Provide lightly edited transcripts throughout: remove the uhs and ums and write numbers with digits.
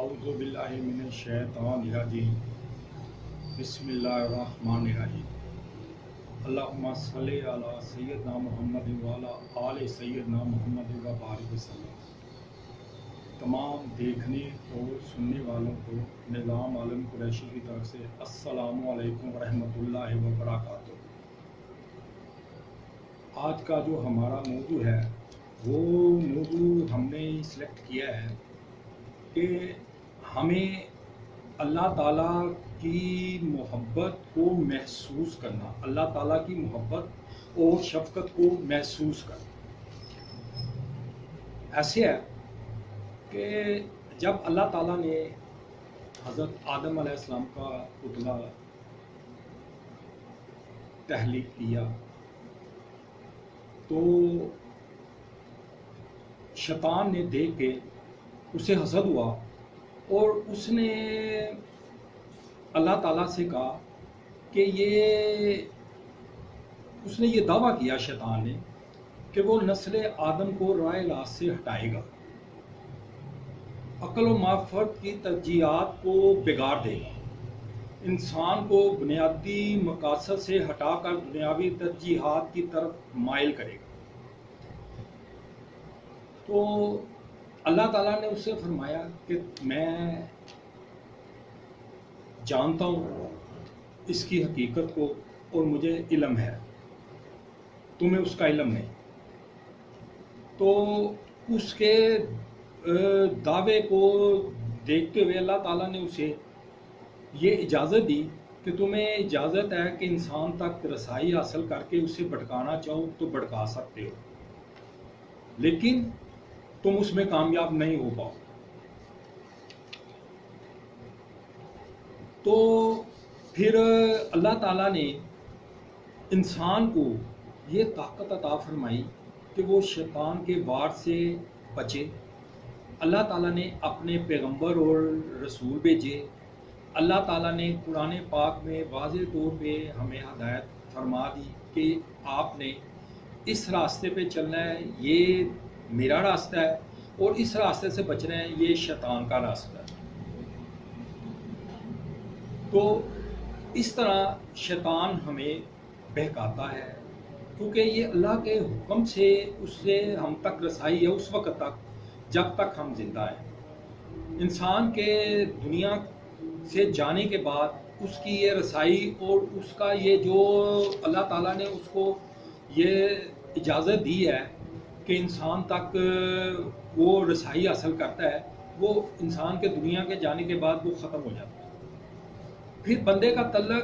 اعوذ باللہ من الشیطان الرجیم بسم اللہ الرحمن الرحیم اللہم صلی علی سیدنا محمد وعلی آل سیدنا محمد وبارک وسلم۔ تمام دیکھنے اور سننے والوں کو نظام عالم قریشی کی طرف سے السلام علیکم ورحمۃ اللہ وبرکاتہ۔ آج کا جو ہمارا موضوع ہے وہ موضوع ہم نے سلیکٹ کیا ہے کہ ہمیں اللہ تعالیٰ کی محبت کو محسوس کرنا، اللہ تعالیٰ کی محبت اور شفقت کو محسوس کرنا۔ ایسے ہے کہ جب اللہ تعالیٰ نے حضرت آدم علیہ السلام کا پتلا تخلیق کیا تو شیطان نے دیکھ کے اسے حسد ہوا اور اس نے اللہ تعالیٰ سے کہا کہ اس نے یہ دعویٰ کیا شیطان نے کہ وہ نسل آدم کو رائے راست سے ہٹائے گا، عقل و معرفت کی ترجیحات کو بگاڑ دے گا، انسان کو بنیادی مقاصد سے ہٹا کر دنیاوی ترجیحات کی طرف مائل کرے گا۔ تو اللہ تعالیٰ نے اس سے فرمایا کہ میں جانتا ہوں اس کی حقیقت کو اور مجھے علم ہے، تمہیں اس کا علم نہیں۔ تو اس کے دعوے کو دیکھتے ہوئے اللہ تعالیٰ نے اسے یہ اجازت دی کہ تمہیں اجازت ہے کہ انسان تک رسائی حاصل کر کے اسے بھٹکانا چاہو تو بھٹکا سکتے ہو، لیکن تم اس میں کامیاب نہیں ہو پاؤ۔ تو پھر اللہ تعالیٰ نے انسان کو یہ طاقت عطا فرمائی کہ وہ شیطان کے وار سے بچے۔ اللہ تعالیٰ نے اپنے پیغمبر اور رسول بھیجے۔ اللہ تعالیٰ نے قرآن پاک میں واضح طور پہ ہمیں ہدایت فرما دی کہ آپ نے اس راستے پہ چلنا ہے، یہ میرا راستہ ہے، اور اس راستے سے بچنا ہے، یہ شیطان کا راستہ ہے۔ تو اس طرح شیطان ہمیں بہکاتا ہے، کیونکہ یہ اللہ کے حکم سے اس سے ہم تک رسائی ہے اس وقت تک جب تک ہم زندہ ہیں۔ انسان کے دنیا سے جانے کے بعد اس کی یہ رسائی اور اس کا یہ جو اللہ تعالیٰ نے اس کو یہ اجازت دی ہے کہ انسان تک وہ رسائی حاصل کرتا ہے، وہ انسان کے دنیا کے جانے کے بعد وہ ختم ہو جاتا ہے۔ پھر بندے کا تعلق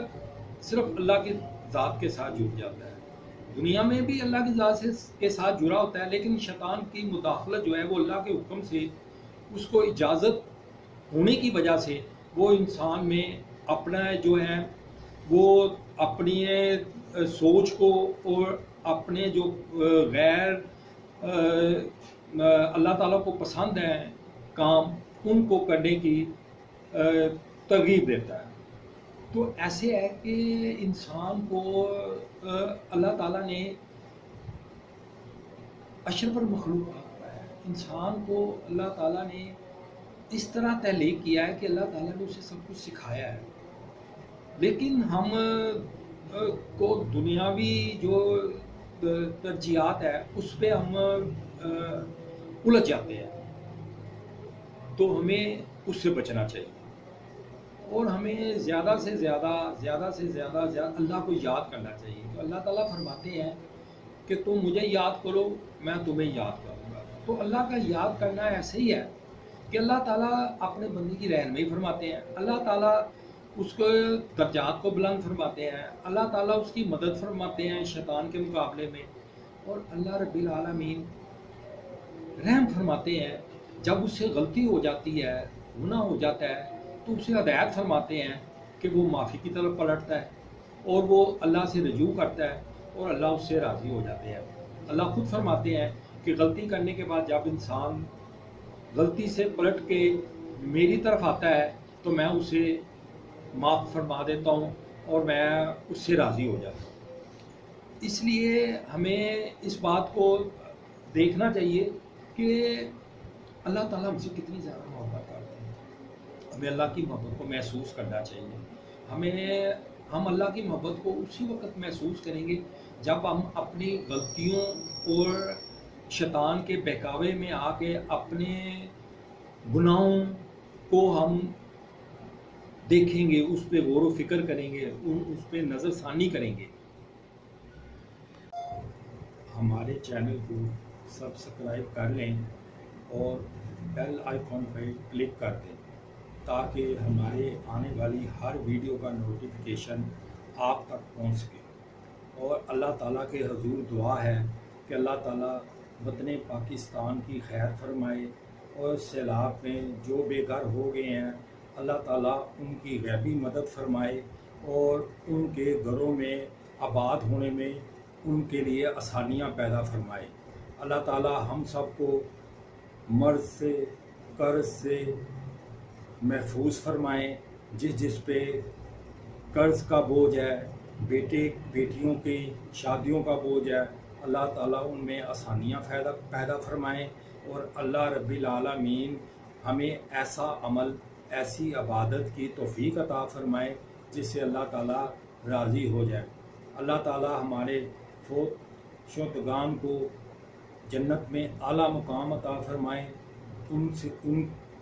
صرف اللہ کی ذات کے ساتھ جڑ جاتا ہے۔ دنیا میں بھی اللہ کی ذات کے ساتھ جڑا ہوتا ہے، لیکن شیطان کی مداخلت جو ہے وہ اللہ کے حکم سے اس کو اجازت ہونے کی وجہ سے وہ انسان میں اپنا جو ہے وہ اپنی سوچ کو اور اپنے جو غیر اللہ تعالیٰ کو پسند ہیں کام ان کو کرنے کی ترغیب دیتا ہے۔ تو ایسے ہے کہ انسان کو اللہ تعالیٰ نے اشرف المخلوقات ہے، انسان کو اللہ تعالیٰ نے اس طرح تخلیق کیا ہے کہ اللہ تعالیٰ نے اسے سب کچھ سکھایا ہے، لیکن ہم کو دنیاوی جو ترجیحات ہے اس پہ ہم الجھ جاتے ہیں۔ تو ہمیں اس سے بچنا چاہیے اور ہمیں زیادہ سے زیادہ اللہ کو یاد کرنا چاہیے۔ تو اللہ تعالیٰ فرماتے ہیں کہ تم مجھے یاد کرو میں تمہیں یاد کروں گا۔ تو اللہ کا یاد کرنا ایسے ہی ہے کہ اللہ تعالیٰ اپنے بندے کی رہنمائی فرماتے ہیں، اللہ تعالیٰ اس کو درجات کو بلند فرماتے ہیں، اللہ تعالیٰ اس کی مدد فرماتے ہیں شیطان کے مقابلے میں، اور اللہ رب العالمین رحم فرماتے ہیں۔ جب اس سے غلطی ہو جاتی ہے، گناہ ہو جاتا ہے، تو اسے ہدایت فرماتے ہیں کہ وہ معافی کی طرف پلٹتا ہے اور وہ اللہ سے رجوع کرتا ہے اور اللہ اس سے راضی ہو جاتے ہیں۔ اللہ خود فرماتے ہیں کہ غلطی کرنے کے بعد جب انسان غلطی سے پلٹ کے میری طرف آتا ہے تو میں اسے معاف فرما دیتا ہوں اور میں اس سے راضی ہو جاتا ہوں۔ اس لیے ہمیں اس بات کو دیکھنا چاہیے کہ اللہ تعالیٰ ہم سے کتنی زیادہ محبت کرتے ہیں۔ ہمیں اللہ کی محبت کو محسوس کرنا چاہیے. ہم اللہ کی محبت کو اسی وقت محسوس کریں گے جب ہم اپنی غلطیوں اور شیطان کے بہکاوے میں آ کے اپنے گناہوں کو ہم دیکھیں گے، اس پہ غور و فکر کریں گے، اس پہ نظر ثانی کریں گے. ہمارے چینل کو سبسکرائب کر لیں اور بیل آئیکن پہ کلک کر دیں تاکہ ہمارے آنے والی ہر ویڈیو کا نوٹیفیکیشن آپ تک پہنچ سکے. اور اللہ تعالیٰ کے حضور دعا ہے کہ اللہ تعالیٰ وطن پاکستان کی خیر فرمائے اور سیلاب میں جو بے گھر ہو گئے ہیں اللہ تعالیٰ ان کی غیبی مدد فرمائے اور ان کے گھروں میں آباد ہونے میں ان کے لیے آسانیاں پیدا فرمائے. اللہ تعالیٰ ہم سب کو مرض سے قرض سے محفوظ فرمائیں. جس پہ قرض کا بوجھ ہے، بیٹیوں کی شادیوں کا بوجھ ہے، اللہ تعالیٰ ان میں آسانیاں پیدا فرمائیں. اور اللہ رب العالمین ہمیں ایسا عمل، ایسی عبادت کی توفیق عطا فرمائے جس سے اللہ تعالیٰ راضی ہو جائے. اللہ تعالیٰ ہمارے فوت شدگان کو جنت میں اعلیٰ مقام عطا فرمائے، ان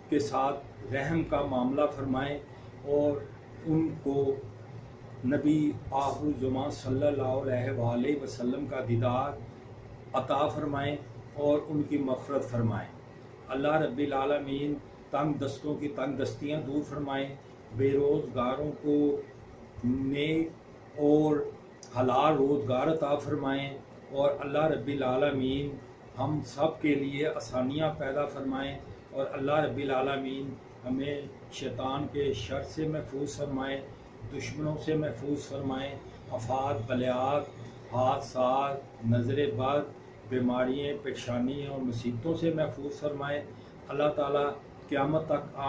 کے ساتھ رحم کا معاملہ فرمائے اور ان کو نبی آخر الزمان صلی اللہ علیہ وآلہ وسلم کا دیدار عطا فرمائیں اور ان کی مغفرت فرمائیں. اللہ رب العالمین تنگ دستوں کی تنگ دستیاں دور فرمائیں، بے روزگاروں کو نیک اور حلال روزگار عطا فرمائیں اور اللہ رب العالمین ہم سب کے لیے آسانیاں پیدا فرمائیں. اور اللہ رب العالمین ہمیں شیطان کے شر سے محفوظ فرمائیں، دشمنوں سے محفوظ فرمائیں، آفات بلیات حادثات نظر بد بیماریاں پریشانیوں اور مصیبتوں سے محفوظ فرمائیں. اللہ تعالیٰ قیامت تک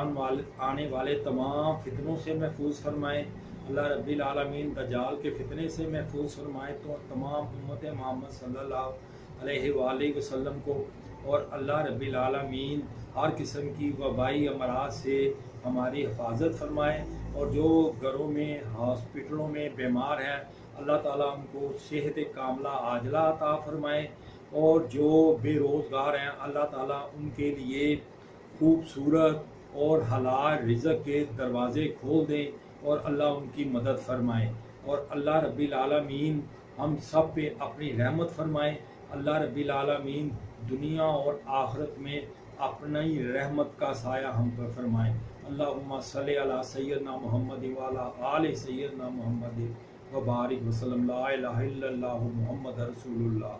آنے والے تمام فتنوں سے محفوظ فرمائیں. اللہ رب العالمین دجال کے فتنے سے محفوظ فرمائے تو تمام امت محمد صلی اللہ علیہ وآلہ وسلم کو. اور اللہ رب العالمین ہر قسم کی وبائی امراض سے ہماری حفاظت فرمائے. اور جو گھروں میں ہاسپٹلوں میں بیمار ہیں اللہ تعالیٰ ان کو صحت کاملہ عاجلہ عطا فرمائے. اور جو بے روزگار ہیں اللہ تعالیٰ ان کے لیے خوبصورت اور حلال رزق کے دروازے کھول دیں اور اللہ ان کی مدد فرمائے. اور اللہ رب العالمین ہم سب پہ اپنی رحمت فرمائے. اللہ رب العالمین دنیا اور آخرت میں اپنی رحمت کا سایہ ہم پر فرمائے. اللہم صلی علی سیدنا محمد وعلی آل سیدنا محمد وبارک وسلم. لا الہ الا اللہ محمد رسول اللہ.